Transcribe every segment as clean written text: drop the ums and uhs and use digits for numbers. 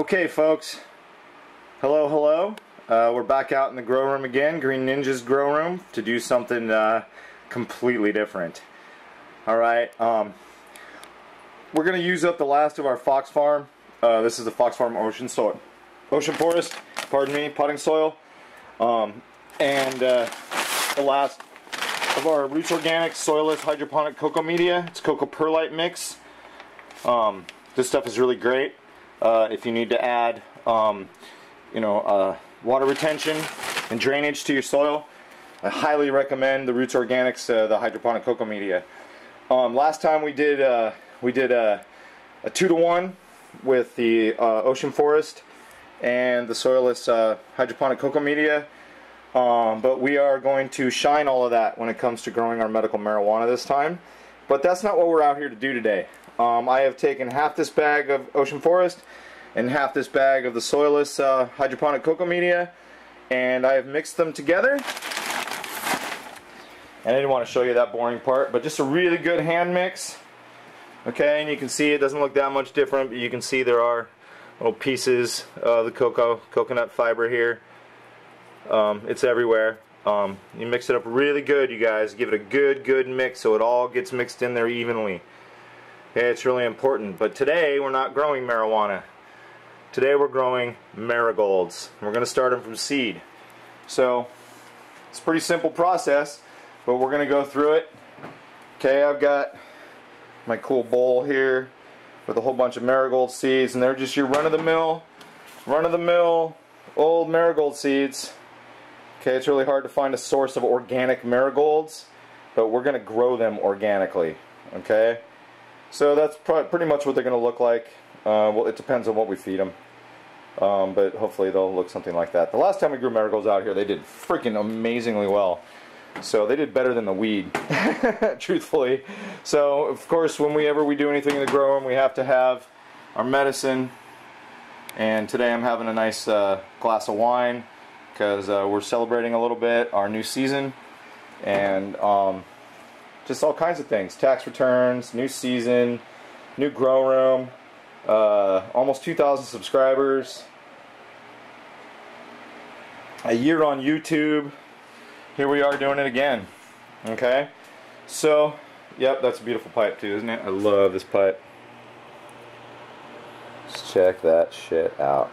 Okay, folks. Hello, hello. We're back out in the grow room again, Green Ninja's grow room, to do something completely different. Alright, we're going to use up the last of our Fox Farm. This is the Fox Farm Ocean Forest, pardon me, potting soil. And the last of our Roots Organic Soilless Hydroponic Cocoa Media. It's cocoa perlite mix. This stuff is really great. If you need to add, water retention and drainage to your soil, I highly recommend the Roots Organics, the hydroponic cocoa media. Last time we did a 2-to-1 with the Ocean Forest and the soilless hydroponic cocoa media, but we are going to shine all of that when it comes to growing our medical marijuana this time. But that's not what we're out here to do today. I have taken half this bag of Ocean Forest and half this bag of the soilless hydroponic cocoa media, and I have mixed them together. And I didn't want to show you that boring part, but just a really good hand mix. Okay, and you can see it doesn't look that much different, but you can see there are little pieces of the coconut fiber here. It's everywhere. You mix it up really good, you guys. Give it a good mix so it all gets mixed in there evenly. Okay, it's really important. But today we're not growing marijuana. Today we're growing marigolds. We're going to start them from seed. So it's a pretty simple process, but we're going to go through it. Okay, I've got my cool bowl here with a whole bunch of marigold seeds, and they're just your run-of-the-mill old marigold seeds. Okay, it's really hard to find a source of organic marigolds, but we're going to grow them organically. Okay, so that's pretty much what they're going to look like. Well, it depends on what we feed them, but hopefully they'll look something like that. The last time we grew marigolds out here, they did freaking amazingly well. So they did better than the weed, truthfully. So of course, whenever we do anything in the grow room, we have to have our medicine. And today I'm having a nice glass of wine because we're celebrating a little bit our new season, and just all kinds of things: tax returns, new season, new grow room, almost 2,000 subscribers, a year on YouTube. Here we are doing it again. Okay, so yep, that's a beautiful pipe too, isn't it? I love this pipe. Just check that shit out.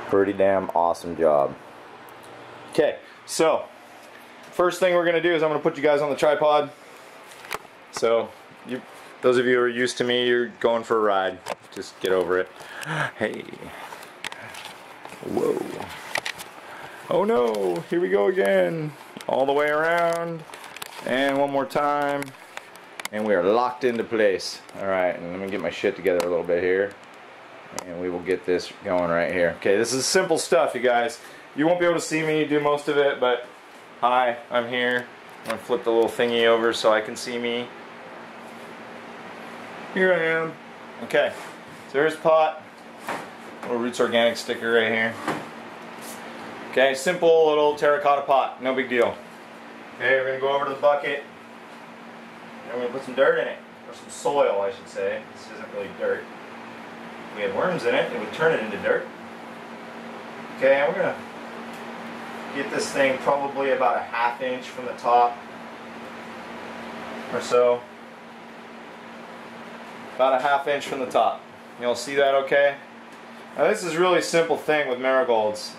Pretty damn awesome job. Okay, so first thing we're gonna do is I'm gonna put you guys on the tripod. So those of you who are used to me, you're going for a ride. Just get over it. Hey. Whoa. Oh no, here we go again. All the way around. And one more time. And we are locked into place. Alright, and let me get my shit together a little bit here. And we will get this going right here. Okay, this is simple stuff, you guys. You won't be able to see me do most of it, but hi, I'm here. I'm going to flip the little thingy over so I can see me. Here I am. Okay, so here's pot. Little Roots Organic sticker right here. Okay, simple little terracotta pot, no big deal. Okay, we're going to go over to the bucket, and we're going to put some dirt in it, or some soil I should say. This isn't really dirt. If we had worms in it, it would turn it into dirt. Okay, and we're going to get this thing probably about a ½ inch from the top, or so. About a ½ inch from the top. You'll see that okay? Now this is a really simple thing with marigolds.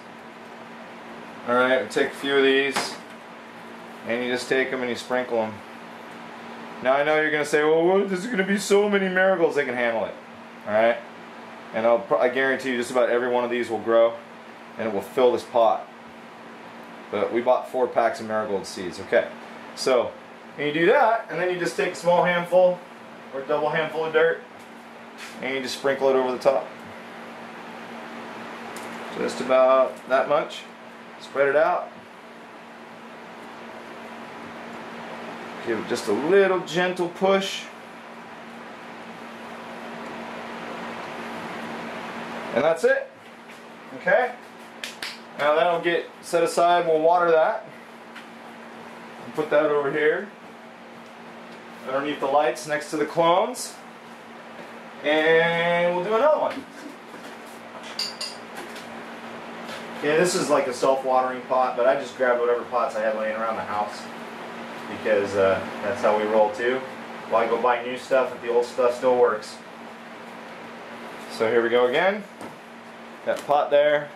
Alright, we take a few of these, and you just take them and you sprinkle them. Now I know you're going to say, well, there's going to be so many marigolds, they can handle it. Alright? And I guarantee you just about every one of these will grow, and it will fill this pot. But we bought 4 packs of marigold seeds. Okay, so you do that, and then you just take a small handful, or a double handful of dirt, and you just sprinkle it over the top. Just about that much. Spread it out. Give it just a little gentle push. And that's it. Okay? Now that'll get set aside. We'll water that. And put that over here underneath the lights next to the clones. And we'll do another one. Yeah, this is like a self-watering pot, but I just grabbed whatever pots I had laying around the house because that's how we roll too. Why go buy new stuff if the old stuff still works? So here we go again. That pot there,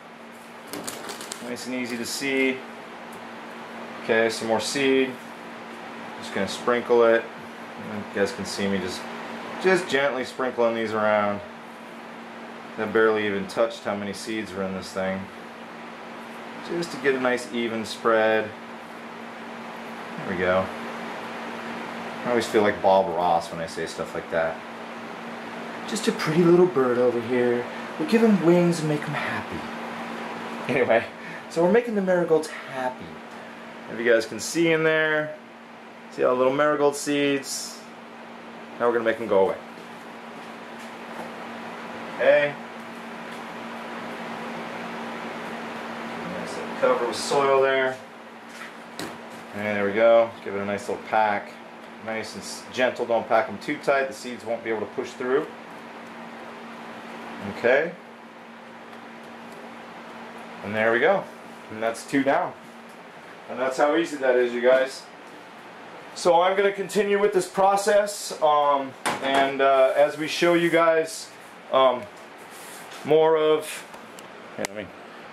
nice and easy to see. Okay, some more seed. Just gonna sprinkle it. You guys can see me just gently sprinkling these around. I barely even touched how many seeds are in this thing. Just to get a nice even spread. There we go. I always feel like Bob Ross when I say stuff like that. Just a pretty little bird over here. We'll give him wings and make him happy. Anyway, so we're making the marigolds happy. If you guys can see in there, see all the little marigold seeds. Now we're going to make them go away. Okay. Nice little cover with soil there. And there we go. Give it a nice little pack. Nice and gentle. Don't pack them too tight. The seeds won't be able to push through. Okay. And there we go. And that's 2 down. And that's how easy that is, you guys. So I'm going to continue with this process, and as we show you guys more of,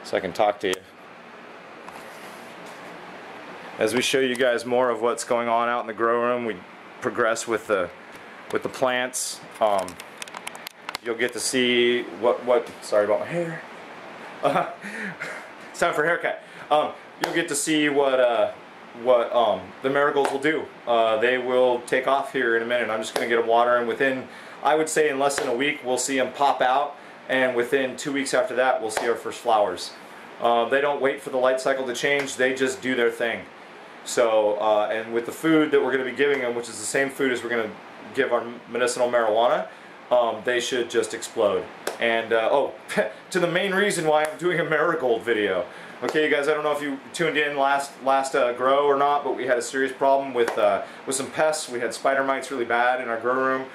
so I can talk to you. As we show you guys more of what's going on out in the grow room, we progress with the plants. You'll get to see what. Sorry about my hair. It's time for a haircut. You'll get to see what the marigolds will do. They will take off here in a minute. I'm just going to get them watering. Within, I would say, in less than a week, we'll see them pop out, and within 2 weeks after that, we'll see our first flowers. They don't wait for the light cycle to change. They just do their thing. So, and with the food that we're going to be giving them, which is the same food as we're going to give our medicinal marijuana, they should just explode. And oh, to the main reason why I'm doing a marigold video. Okay, you guys, I don't know if you tuned in last grow or not, but we had a serious problem with some pests. We had spider mites really bad in our grow room,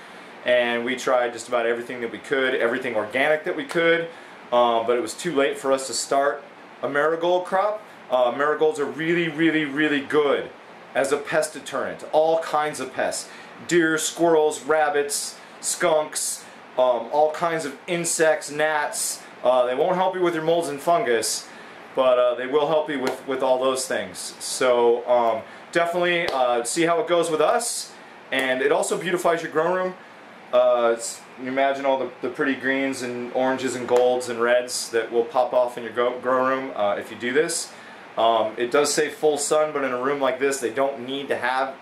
and we tried just about everything that we could, everything organic that we could, but it was too late for us to start a marigold crop. Marigolds are really, really, really good as a pest deterrent. All kinds of pests. Deer, squirrels, rabbits, skunks, all kinds of insects, gnats. They won't help you with your molds and fungus, but they will help you with all those things. So definitely see how it goes with us, and it also beautifies your grow room. You imagine all the pretty greens and oranges and golds and reds that will pop off in your grow room if you do this. It does say full sun, but in a room like this, they don't need to have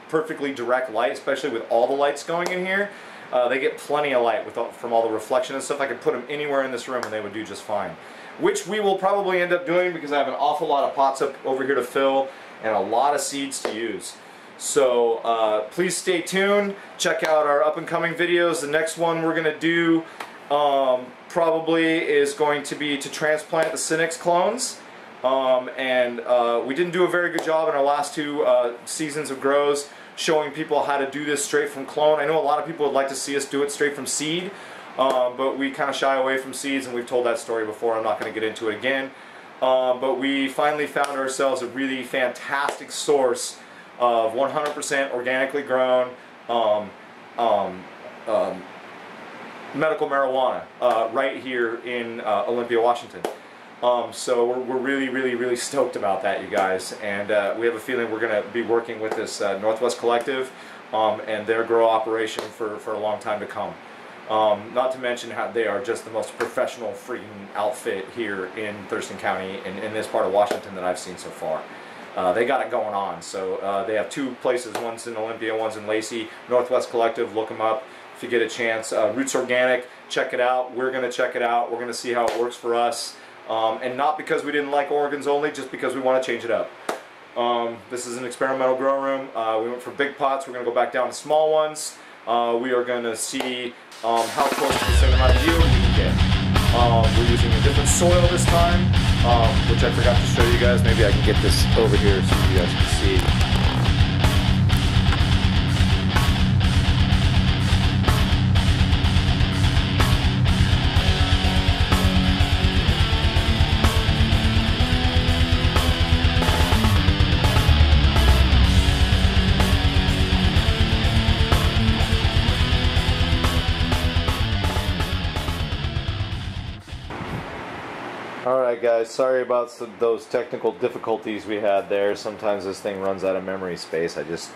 perfectly direct light, especially with all the lights going in here. They get plenty of light from all the reflection and stuff. I could put them anywhere in this room and they would do just fine. Which we will probably end up doing because I have an awful lot of pots up over here to fill and a lot of seeds to use. So please stay tuned. Check out our up and coming videos. The next one we're going to do probably is going to be to transplant the Cynics clones. We didn't do a very good job in our last 2 seasons of grows showing people how to do this straight from clone. I know a lot of people would like to see us do it straight from seed, but we kind of shy away from seeds, and we've told that story before. I'm not going to get into it again. But we finally found ourselves a really fantastic source of 100% organically grown medical marijuana right here in Olympia, Washington. So we're really, really, really stoked about that, you guys. And we have a feeling we're going to be working with this Northwest Collective and their grow operation for a long time to come. Not to mention how they are just the most professional freaking outfit here in Thurston County and in this part of Washington that I've seen so far. They got it going on. So they have 2 places. One's in Olympia, one's in Lacey. Northwest Collective, look them up if you get a chance. Roots Organic, check it out. We're going to check it out. We're going to see how it works for us. And not because we didn't like organs only, just because we want to change it up. This is an experimental grow room. We went for big pots. We're going to go back down to small ones. We are going to see how close to the same amount of yield we can get. We're using a different soil this time, which I forgot to show you guys. Maybe I can get this over here so you guys can see. Alright guys, sorry about those technical difficulties we had there. Sometimes this thing runs out of memory space. I just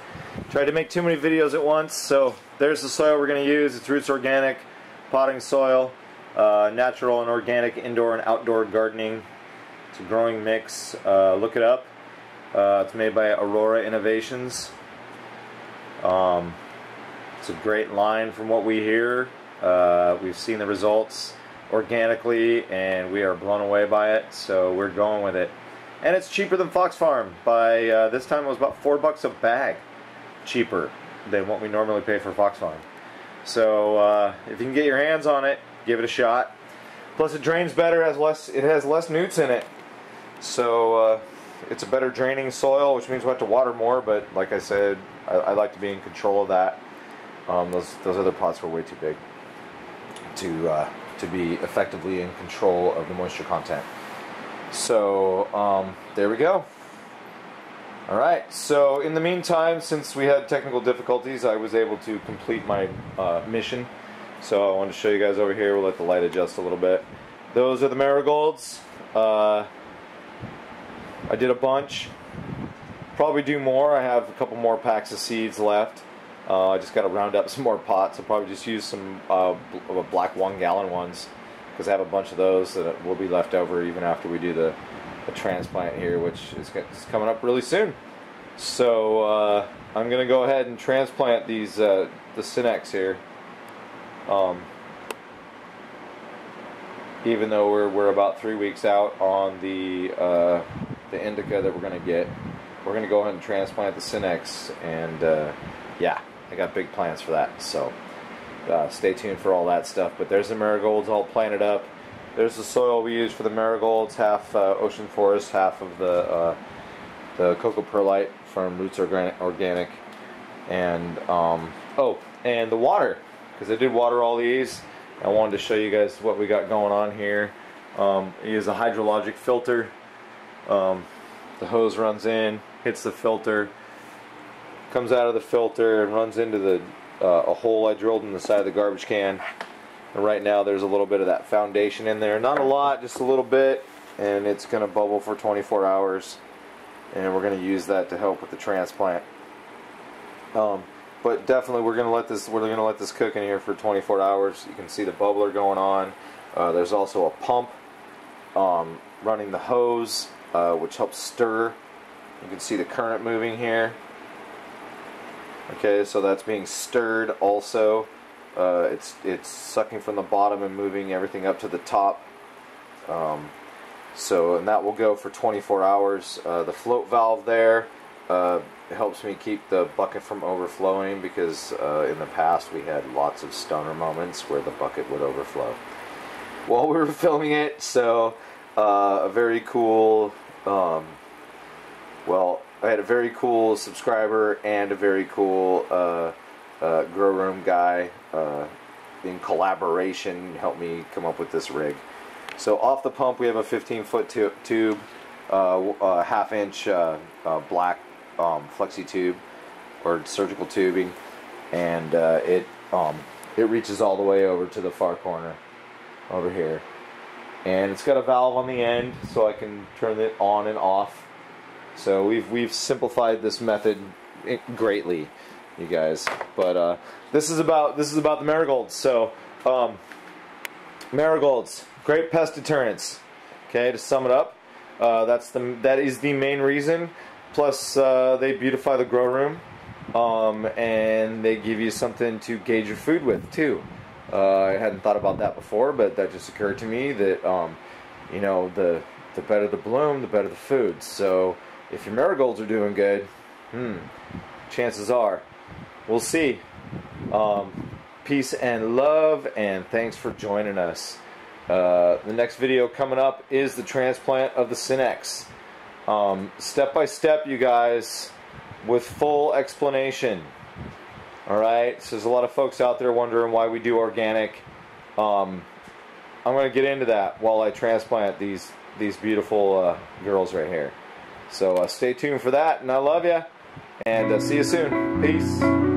tried to make too many videos at once. So there's the soil we're going to use. It's Roots Organic potting soil, natural and organic indoor and outdoor gardening. It's a growing mix. Look it up. It's made by Aurora Innovations. It's a great line from what we hear. We've seen the results organically and we are blown away by it, so we're going with it. And it's cheaper than Fox Farm by this time it was about $4 a bag cheaper than what we normally pay for Fox Farm. So if you can get your hands on it, give it a shot. Plus it drains better, it has less newts in it, so it's a better draining soil, which means we have to water more, but like I said, I like to be in control of that. Those other pots were way too big to be effectively in control of the moisture content. So there we go. Alright, so in the meantime, since we had technical difficulties, I was able to complete my mission. So I wanted to show you guys over here. We'll let the light adjust a little bit. Those are the marigolds. I did a bunch. Probably do more. I have a couple more packs of seeds left. I just got to round up some more pots. I'll probably just use some black 1 gallon ones because I have a bunch of those that will be left over even after we do the transplant here, which is coming up really soon. So I'm going to go ahead and transplant these the Sinex here. Even though we're about 3 weeks out on the indica that we're going to get, we're going to go ahead and transplant the Sinex, and yeah, I got big plans for that, so stay tuned for all that stuff. But there's the marigolds all planted up. There's the soil we use for the marigolds, half ocean forest, half of the cocoa perlite from Roots Organic, and oh, and the water, because I did water all these. I wanted to show you guys what we got going on here. It is a hydrologic filter. The hose runs in, hits the filter, comes out of the filter and runs into a hole I drilled in the side of the garbage can. And right now there's a little bit of that foundation in there. Not a lot, just a little bit. And it's going to bubble for 24 hours. And we're going to use that to help with the transplant. But definitely we're going to let this cook in here for 24 hours. You can see the bubbler going on. There's also a pump running the hose, which helps stir. You can see the current moving here. Okay, so that's being stirred also. It's sucking from the bottom and moving everything up to the top. And that will go for 24 hours. The float valve there helps me keep the bucket from overflowing, because in the past we had lots of stoner moments where the bucket would overflow while we were filming it. So a very cool, well, I had a very cool subscriber and a very cool grow room guy in collaboration helped me come up with this rig. So off the pump we have a 15-foot tube, a half-inch black flexi tube or surgical tubing, and it reaches all the way over to the far corner over here. And it's got a valve on the end so I can turn it on and off. So we've simplified this method greatly, you guys. But this is about the marigolds. So marigolds, great pest deterrents. Okay, to sum it up, that is the main reason. Plus, they beautify the grow room, and they give you something to gauge your food with too. I hadn't thought about that before, but that just occurred to me that you know, the better the bloom, the better the food. So if your marigolds are doing good, chances are, we'll see. Peace and love, and thanks for joining us. The next video coming up is the transplant of the Sinex. Step by step, you guys, with full explanation. Alright, so there's a lot of folks out there wondering why we do organic. I'm going to get into that while I transplant these beautiful girls right here. So stay tuned for that, and I love you, and see you soon. Peace.